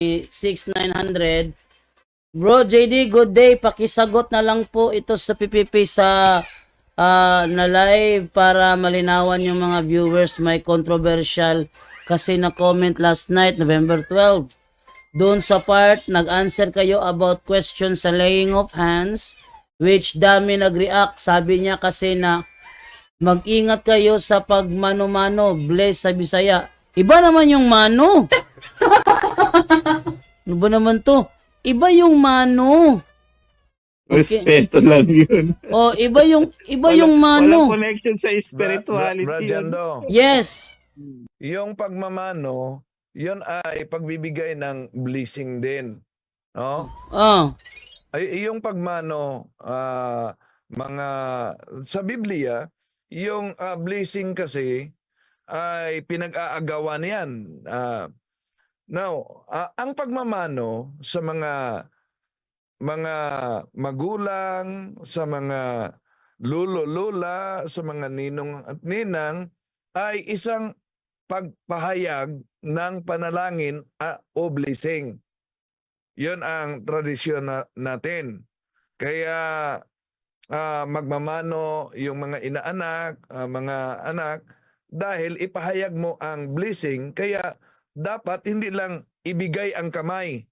6900. Bro JD, good day. Pakisagot na lang po ito sa PPP sa na live para malinawan yung mga viewers. May controversial kasi na comment last night, November 12. Doon sa part, nag-answer kayo about question sa laying of hands, which dami nag-react. Sabi niya kasi na mag-ingat kayo sa pagmano-mano, bless sa Bisaya. Iba naman yung mano. Ano ba naman to? Iba yung mano. Respeto lang yun. Oh, iba yung mano. Walang connection sa spirituality Brad yun. Jando, Yes. yung pagmamano, yun ay pagbibigay ng blessing din. No? Oh. Ay, yung pagmano, mga sa Biblia, yung blessing kasi ay pinag-aagawan yan. Now, ang pagmamano sa mga magulang, sa mga lulo-lula, sa mga ninong at ninang ay isang pagpahayag ng panalangin o blessing. Yun ang tradisyon natin. Kaya magmamano yung mga inaanak, mga anak, dahil ipahayag mo ang blessing, kaya dapat hindi lang ibigay ang kamay,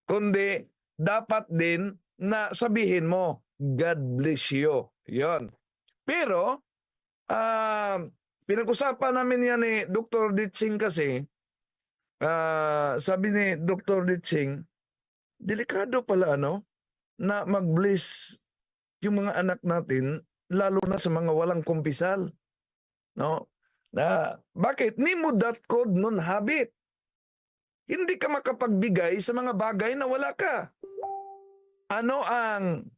kundi dapat din na sabihin mo, God bless you. Yun. Pero, pinag-usapan namin yan ni Dr. Ditsing kasi, sabi ni Dr. Ditsing, delikado pala na mag-bless yung mga anak natin, lalo na sa mga walang kumpisal. No? Bakit? Ni mo that code nun habit. Hindi ka makapagbigay sa mga bagay na wala ka. Ano ang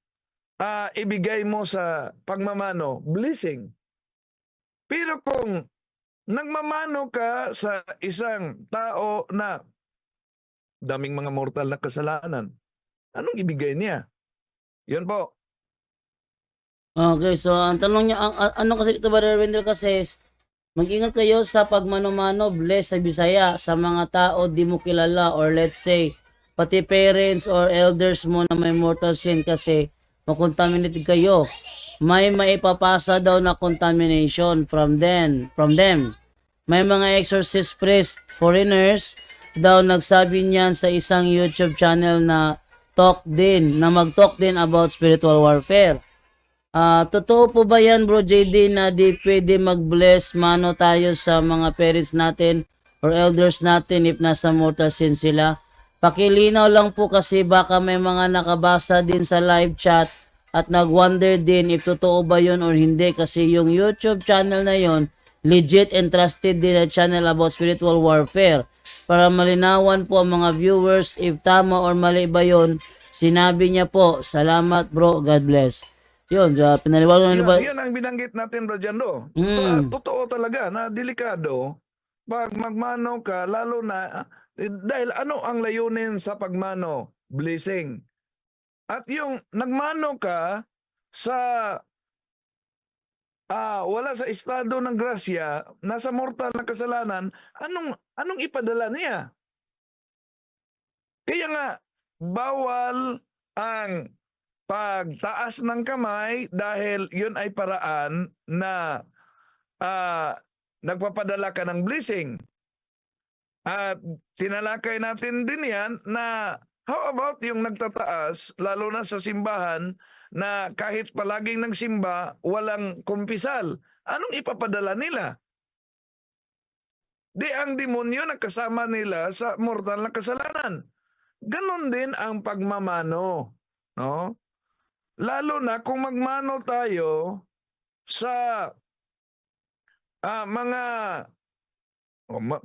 ibigay mo sa pagmamano? Blessing. Pero kung nagmamano ka sa isang tao na daming mga mortal na kasalanan, anong ibigay niya? Yun po. Okay, so ang tanong niya, ano kasi ito, Brother Wendell, kasi mag-ingat kayo sa pagmano-mano, bless sa Bisaya, sa mga tao di mo kilala, or let's say, pati parents or elders mo na may mortal sin kasi makontaminated kayo. May maipapasa daw na contamination from them. May mga exorcist priest, foreigners, daw nagsabi niyan sa isang YouTube channel na mag-talk din about spiritual warfare. Totoo po ba yan, Bro JD, na di pwede mag-bless mano tayo sa mga parents natin or elders natin if nasa mortal sin sila? Pakilinaw lang po kasi baka may mga nakabasa din sa live chat at nag-wonder din if totoo ba yun or hindi, kasi yung YouTube channel na yun, legit and trusted din na channel about spiritual warfare. Para malinawan po ang mga viewers if tama or mali ba yun, sinabi niya po, salamat bro, God bless. Yun, pinaliwanag na ba? Yun ang binanggit natin, Bro Jando. Totoo talaga na delikado pag magmano ka, lalo na dahil ano ang layunin sa pagmano? Blessing. At yung nagmano ka sa wala sa estado ng grasya, nasa mortal na kasalanan, anong ipadala niya? Kaya nga, bawal ang pagtaas ng kamay dahil yun ay paraan na nagpapadala ka ng blessing. At tinalakay natin din yan na how about yung nagtataas, lalo na sa simbahan, na kahit palaging nagsimba, walang kumpisal. Anong ipapadala nila? Di ang demonyo na kasama nila sa mortal na kasalanan. Ganon din ang pagmamano. No? Lalo na kung magmano tayo sa mga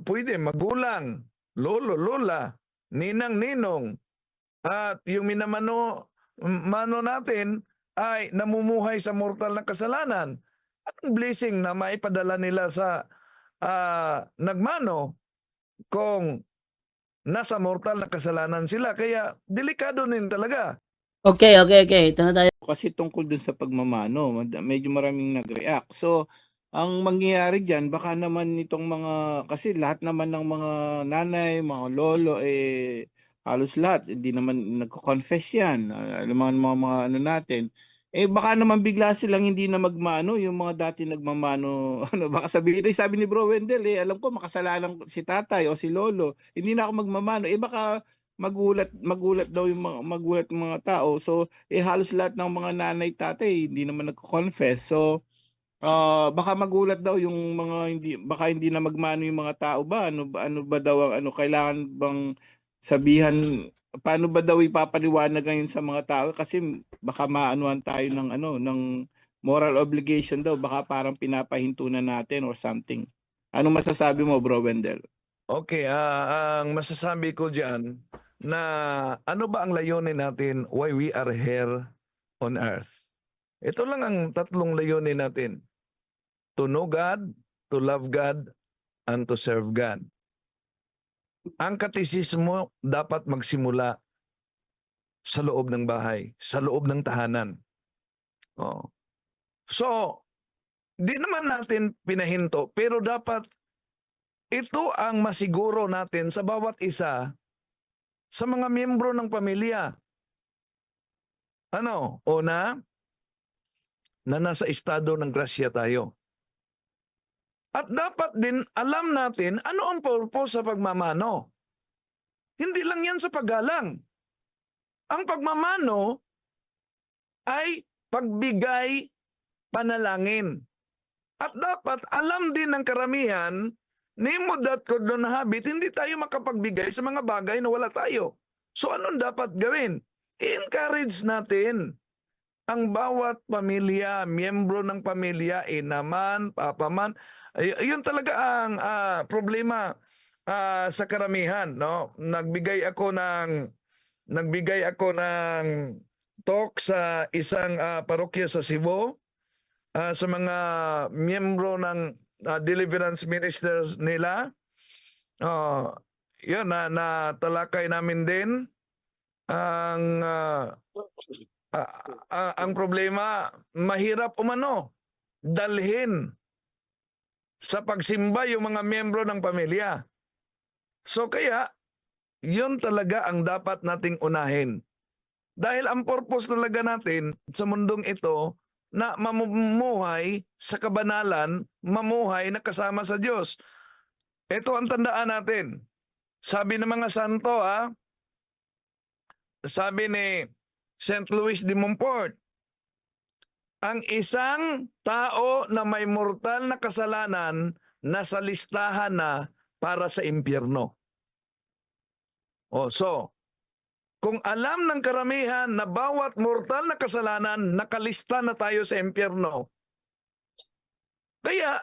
pwede magulang, lolo, lola, ninang, ninong, at yung minamano natin ay namumuhay sa mortal na kasalanan. Anong blessing na maipadala nila sa nagmano kung nasa mortal na kasalanan sila? Kaya delikado din talaga. Okay. Ito na tayo. Kasi tungkol dun sa pagmamano, medyo maraming nag-react. So, ang mangyayari diyan baka naman itong mga kasi lahat naman ng mga nanay, mga lolo halos lahat hindi naman nagko-confess 'yan. Alam mo mga ano natin. Baka naman bigla silang hindi na magmano yung mga dati nagmamano ano baka sabihin sabi ni Bro Wendell alam ko makasalanan si tatay o si lolo, hindi na ako magmamano. Baka magulat daw yung magulat ng mga tao. So halos lahat ng mga nanay tatay hindi naman nagko-confess. So baka magulat daw yung mga baka hindi na magmano yung mga tao ba? Ano ba daw ang ano kailangan bang sabihan paano ba daw ipapaliwanag ngayon sa mga tao kasi baka maanuhan tayo ng ano ng moral obligation daw baka parang pinapahinto na natin or something. Ano masasabi mo, Bro Wendell? Okay, ang masasabi ko diyan na ano ba ang layunin natin why we are here on earth? Ito lang ang tatlong layunin natin. To know God, to love God, and to serve God. Ang katisismo dapat magsimula sa loob ng bahay, sa loob ng tahanan. Oh. So, di naman natin pinahinto, pero dapat ito ang masiguro natin sa bawat isa sa mga miyembro ng pamilya. Ano? Una, na nasa estado ng grasya tayo. At dapat din alam natin ano ang purpose sa pagmamano. Hindi lang yan sa paggalang. Ang pagmamano ay pagbigay panalangin. At dapat alam din ng karamihan, nimo dat ko doon habit, hindi tayo makapagbigay sa mga bagay na wala tayo. So anong dapat gawin? I-encourage natin ang bawat pamilya, miyembro ng pamilya, inaman, papaman. Yun talaga ang problema sa karamihan, no? Nagbigay ako ng talk sa isang parokya sa Cebu sa mga miyembro ng deliverance ministers nila. Yun talakay namin din ang ang problema, mahirap umano dalhin sa pagsimba yung mga miyembro ng pamilya. So kaya, yun talaga ang dapat nating unahin. Dahil ang purpose talaga natin sa mundong ito na mamumuhay sa kabanalan, mamuhay na kasama sa Diyos. Ito ang tandaan natin. Sabi ng mga santo, sabi ni St. Louis de Montfort, ang isang tao na may mortal na kasalanan nasa listahan na para sa impyerno. So, kung alam ng karamihan na bawat mortal na kasalanan, nakalista na tayo sa impyerno, kaya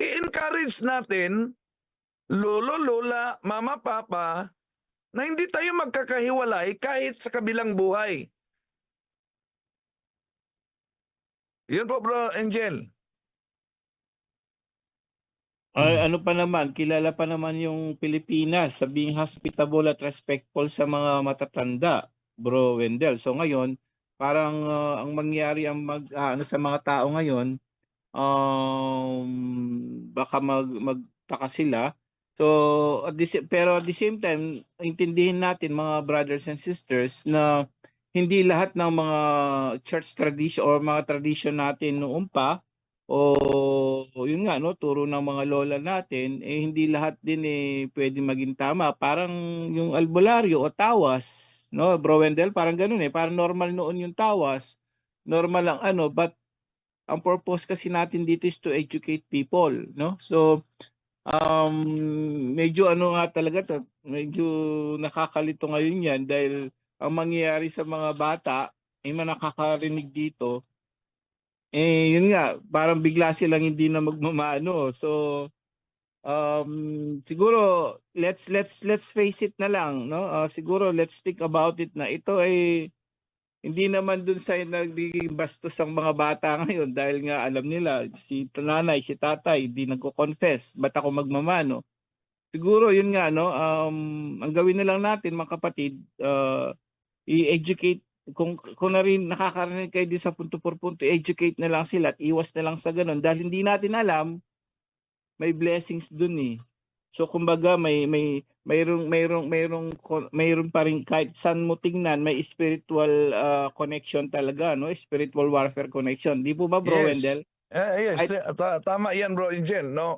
i-encourage natin, lolo, lola, mama, papa, na hindi tayo magkakahiwalay kahit sa kabilang buhay. Yun po, Bro Angel. Ano pa naman, kilala pa naman yung Pilipinas sa being hospitable at respectful sa mga matatanda, Bro Wendell. So ngayon, parang ang mangyari ang ano sa mga tao ngayon, baka magtaka sila. So pero at the same time, intindihin natin mga brothers and sisters na hindi lahat ng mga church tradition or mga tradition natin noon pa o yun nga no turo ng mga lola natin hindi lahat din pwede maging tama, parang yung albularyo o tawas no Bro Wendell, parang ganoon parang normal noon yung tawas, normal ang ano, but ang purpose kasi natin dito is to educate people, no? So medyo ano nga talaga to, medyo nakakalito ngayon yan dahil ang mangyayari sa mga bata ay nakakarinig dito yun nga, parang bigla silang hindi na magmamano. So, siguro let's face it na lang, no? Siguro let's think about it na ito ay hindi naman dun sa nagiging bastos ang mga bata ngayon dahil nga alam nila si nanay, si tatay, hindi nagko-confess, ba't ako magmamano? Siguro yun nga, no? Ang gawin na lang natin mga kapatid, i-educate kung nakakarinig kayo din sa punto por punto, educate na lang sila at iwas na lang sa ganun dahil hindi natin alam may blessings dun eh. So kumbaga mayroong pa rin kahit saan mo tingnan may spiritual connection talaga, no? Spiritual warfare connection. Di po ba, Bro Yes. Wendell? Yes, Ay- tama yan, Bro Angel, no?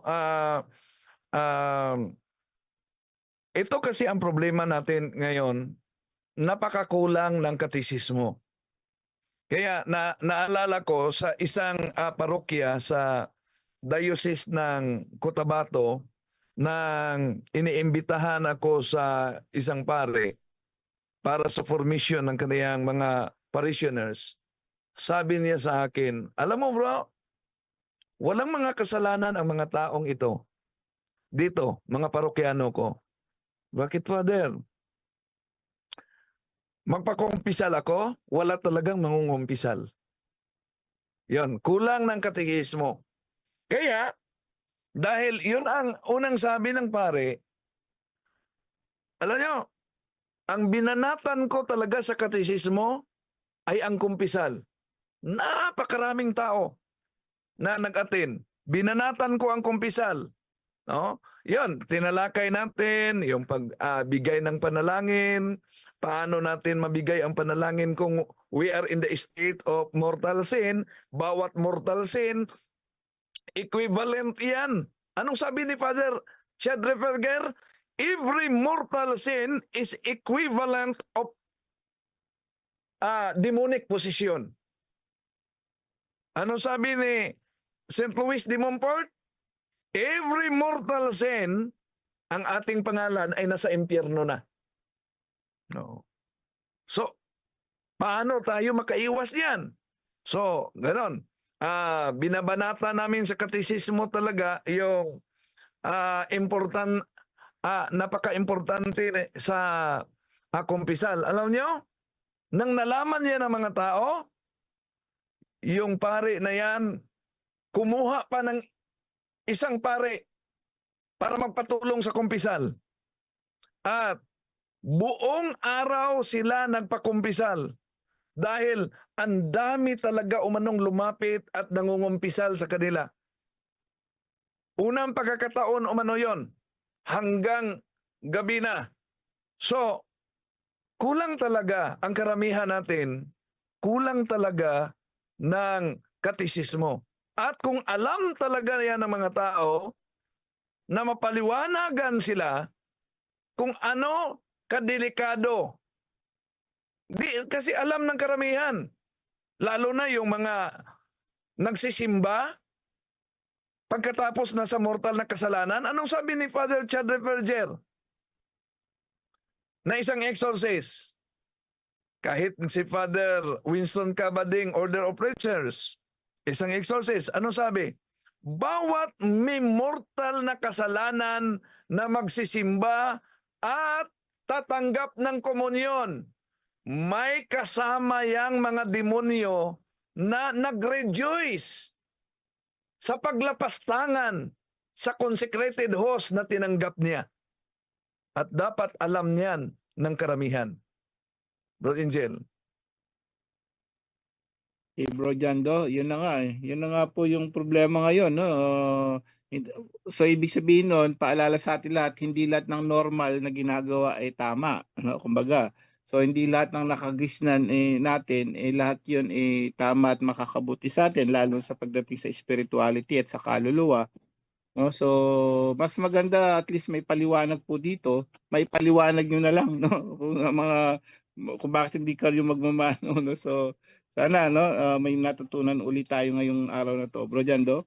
Ito kasi ang problema natin ngayon, napakakulang ng katisismo. Kaya naalala ko sa isang parokya sa Diocese ng Cotabato nang iniimbitahan ako sa isang pare para sa formation ng kaniyang mga parishioners. Sabi niya sa akin, alam mo bro, walang mga kasalanan ang mga taong ito. Dito, mga parokyano ko. Bakit, Father? Magpakumpisal ako, wala talagang mangungumpisal. Yon, kulang ng katekismo. Kaya, dahil yun ang unang sabi ng pare, alam nyo, ang binanatan ko talaga sa katekismo ay ang kumpisal. Napakaraming tao na nag-attend. Binanatan ko ang kumpisal. No? Yun, tinalakay natin yung pagbigay ng panalangin, paano natin mabigay ang panalangin kung we are in the state of mortal sin. Bawat mortal sin, equivalent yan. Anong sabi ni Father Shadraferger? Every mortal sin is equivalent of demonic possession. Anong sabi ni St. Louis de Montfort? Every mortal sin, ang ating pangalan ay nasa impyerno na. No. So, paano tayo makaiwas diyan? So, ganon. Binabanata namin sa katisismo talaga yung napaka-importante sa kumpisal. Alam nyo, nang nalaman niya ng mga tao, yung pare na yan, kumuha pa ng isang pare para magpatulong sa kumpisal. At buong araw sila nagpakumpisal dahil ang dami talaga umanong lumapit at nangungumpisal sa kanila. Unang pagkakataon umano yon hanggang gabi na. So, kulang talaga ang karamihan natin, kulang talaga ng katisismo. At kung alam talaga yan ng mga tao na mapaliwanagan sila kung ano kadelikado. Kasi alam ng karamihan, lalo na yung mga nagsisimba pagkatapos na sa mortal na kasalanan. Anong sabi ni Father Shadraferger na isang exorcist? Kahit si Father Winston Cabading, Order of Preachers, isang exorcist, ano sabi? Bawat may mortal na kasalanan na magsisimba at tatanggap ng komunyon, may kasama yang mga demonyo na nag-rejoice sa paglapastangan sa consecrated host na tinanggap niya. At dapat alam niyan ng karamihan. Bro Angel. Bro Jando, yun na nga eh. Yun na nga po yung problema ngayon, no? So ibig sabihin nun, paalala sa atin lahat, hindi lahat ng normal na ginagawa ay tama, no? Kumbaga, so hindi lahat ng nakagisnan natin, lahat yun tama at makakabuti sa atin, lalo sa pagdating sa spirituality at sa kaluluwa. No? So, mas maganda at least may paliwanag po dito, may paliwanag nyo na lang, no? Kung bakit hindi kayo magmamano, no? So, sana no, may natutunan ulit tayo ngayong araw na to. Bro Jando?